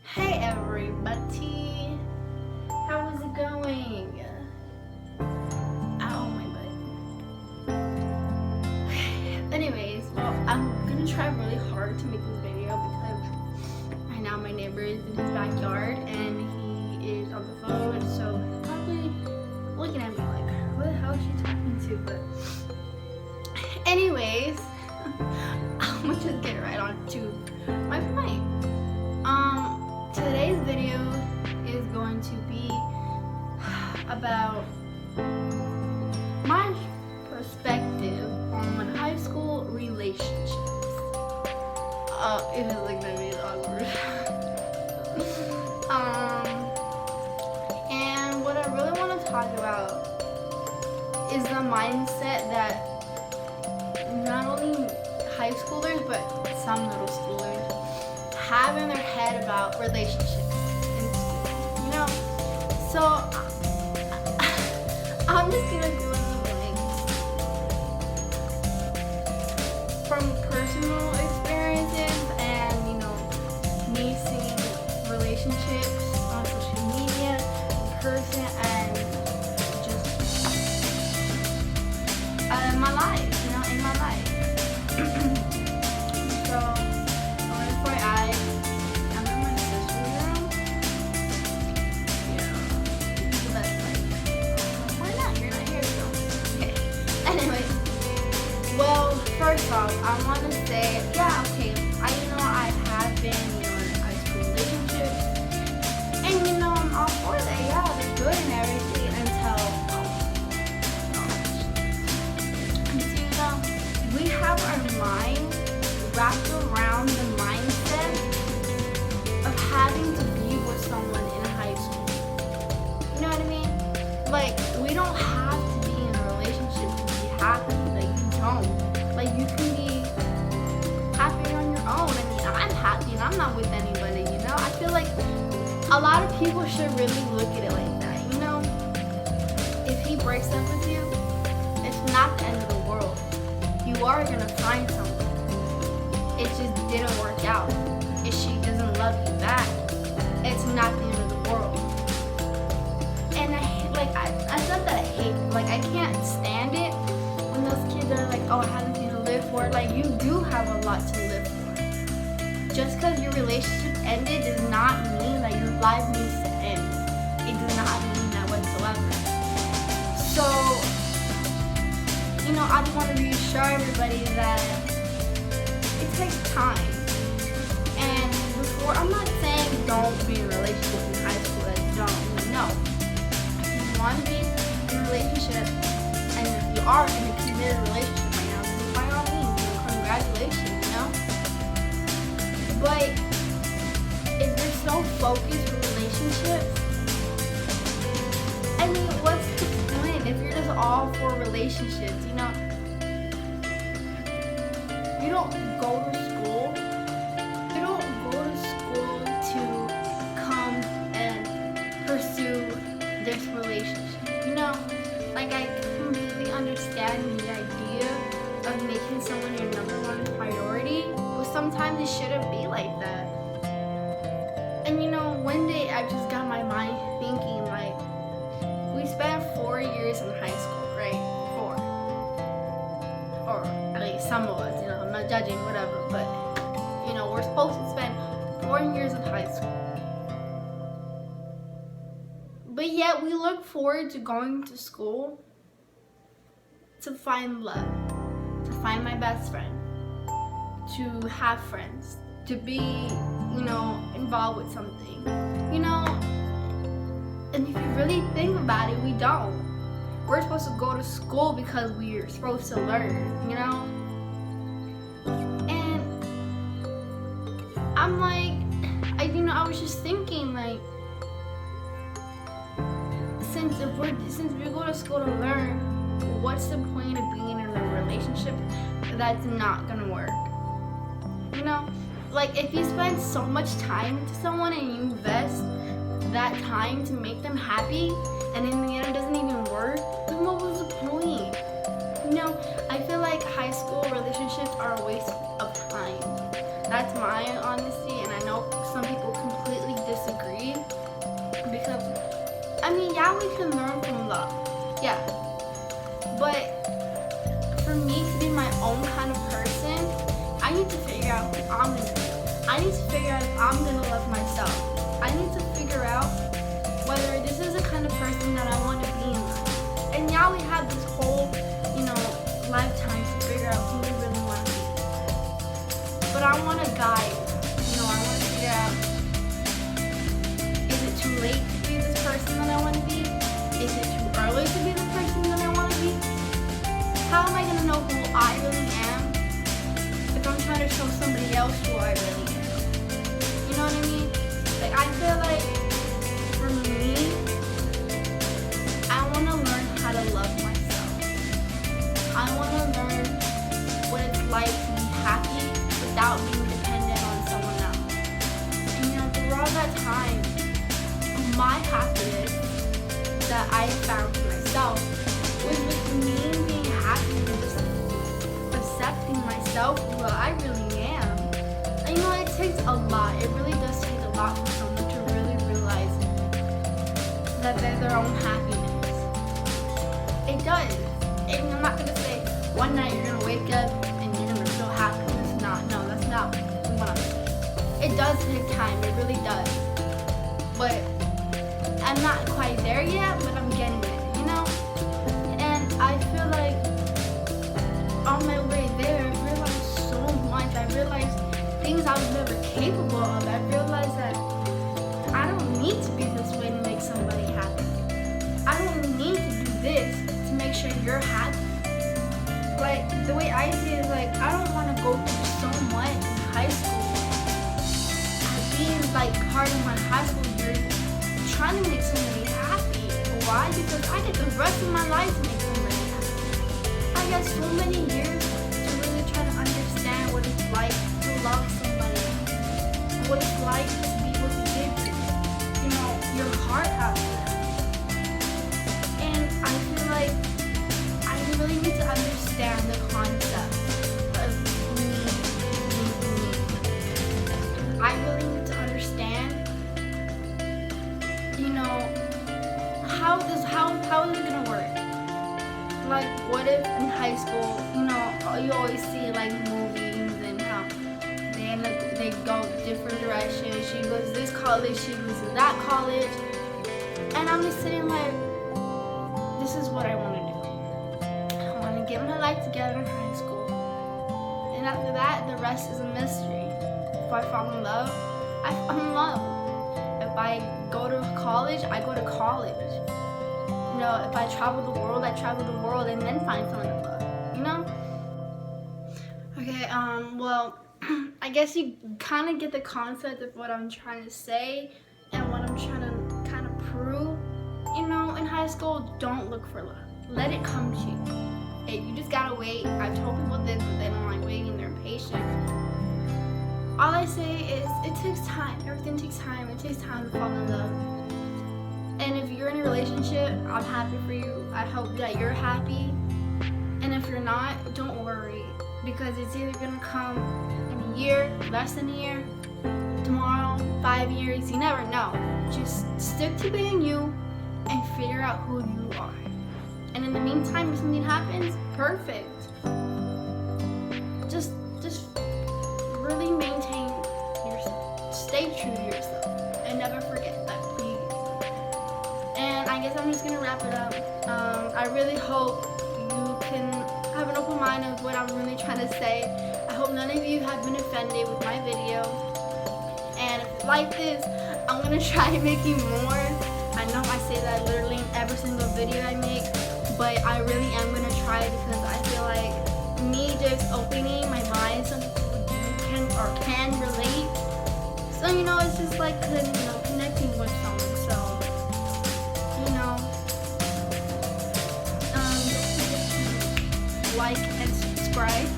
Hey everybody, how is it going? Ow, my butt. Anyways, well, I'm gonna try really hard to make this video because right now my neighbor is in his backyard and he is on the phone, so probably looking at me like, what the hell is she talking to? But anyways, I'm gonna just get right on to my point. Today's video is going to be about my perspective on high school relationships. It is like gonna be awkward. And what I really want to talk about is the mindset that not only high schoolers but some middle schoolers have in their head about relationships in school, you know? So I'm just gonna go into links from personal experiences and, me seeing relationships on social media, in person, and just my life, in my life. So I'm in my sister's room. Yeah, the best place. Why not? You're not here, so. Okay. Anyways, well, first off, I want to say, okay, I have been, in a high school relationship, and I'm all for that. Yeah, they're good and everything until we have our mind wrapped around the mindset of having to be with someone in high school. You know what I mean? Like, we don't have to be in a relationship to be happy. Like, you don't. Like, you can be happy on your own. I mean, I'm happy and I'm not with anybody, I feel like a lot of people should really look at it like that, If he breaks up with you, it's not the end of the world. You are gonna find someone. It just didn't work out. If she doesn't love you back, it's not the end of the world. And it's not that I hate, I can't stand it when those kids are like, oh, I have nothing to live for. Like, you do have a lot to live for. Just because your relationship ended does not mean that your life needs to end. It does not mean that whatsoever. So, I just want to reassure everybody that it takes time. And before, I'm not saying don't be in a relationship in high school. No. If you want to be in a relationship, and if you are in a committed relationship right now, then by all means, congratulations, But if you're so focused with relationships, I mean, what's the point if you're just all for relationships, You don't go to school. You don't go to school to come and pursue this relationship, I completely understand the idea of making someone your number one priority, but sometimes it shouldn't be like that. And one day I just got my mind thinking, we spent 4 years in high school, right? 4. Or at least some of us, I'm not judging, whatever, but, we're supposed to spend 4 years in high school. But yet we look forward to going to school to find love, to find my best friend, to have friends, to be, involved with something, And if you really think about it, we don't. We're supposed to go to school because we're supposed to learn, And I'm I was just thinking, since we go to school to learn, what's the point of being in a relationship that's not gonna work? If you spend so much time into someone and you invest that time to make them happy, and in the end it doesn't even work, then what was the point? I feel like high school relationships are a waste of time. That's my honesty, and I know some people completely disagree because, I mean, yeah, we can learn from love. Yeah. But for me to be my own kind of person, I need to figure out who I'm going to be. I need to figure out if I'm going to love myself. I need to figure out whether this is the kind of person that I want to be in life. And yeah, we have this whole, lifetime to figure out who we really want to be. But I want to guide. I want to figure out, is it too late to be this person that I want to be? Is it too early to be the person that I want to be? How am I going to know who I really am if I'm trying to show somebody else who I really am? You know what I mean? Like, I feel like, for me, I want to learn how to love myself. I want to learn what it's like to be happy without being dependent on someone else. And throughout that time, my happiness that I found for myself was with me being happy and just accepting myself for what I really am. And it takes a lot. It really does take a lot for someone to really realize that they're their own happiness. It does. And I'm not gonna say one night you're gonna wake up and you're gonna feel happy. That's not what I'm saying. It does take time, it really does. But I'm not quite there yet, but I'm getting there, And I feel like on my way there, I realized so much. I realized things I was never capable of. I realized that I don't need to be this way to make somebody happy. I don't need to do this to make sure you're happy. Like, the way I see it is like, I don't want to go through so much in high school. Being part of my high school years, trying to make somebody happy. Why? Because I get the rest of my life to make somebody happy. I got so many years to really try to understand what it's like to love somebody. What it's like to be able to give your heart out to them. And I feel like I really need to understand the concept of me being me. I really need to understand, how is it gonna work? Like, what if in high school, you always see movies and how they go different directions. She goes to this college, she goes to that college, and I'm just sitting like, this is what I want to do. I want to get my life together in high school. And after that, the rest is a mystery. If I fall in love, I fall in love. If I go to college, I go to college. If I travel the world, I travel the world and then find someone to love, Okay, well, I guess you kind of get the concept of what I'm trying to say and what I'm trying to kind of prove. In high school, don't look for love. Let it come to you. Hey, you just gotta wait. I've told people this, but they don't like waiting. They're impatient. All I say is, it takes time. Everything takes time. It takes time to fall in love. And if you're in a relationship, I'm happy for you. I hope that you're happy. And if you're not, don't worry. Because it's either gonna come in a year, less than a year, tomorrow, 5 years, you never know. Just stick to being you and figure out who you are. And in the meantime, if something happens, perfect. Just really maintain yourself. Stay true to yourself and never forget that who you are. And I guess I'm just gonna wrap it up. I really hope you can have an open mind of what I'm really trying to say. I hope none of you have been offended with my video. And if you like this, I'm gonna try making more. I know I say that literally in every single video I make, but I really am gonna try because I feel like me just opening my mind, some people can relate. So it's just like connecting with someone. So like and subscribe.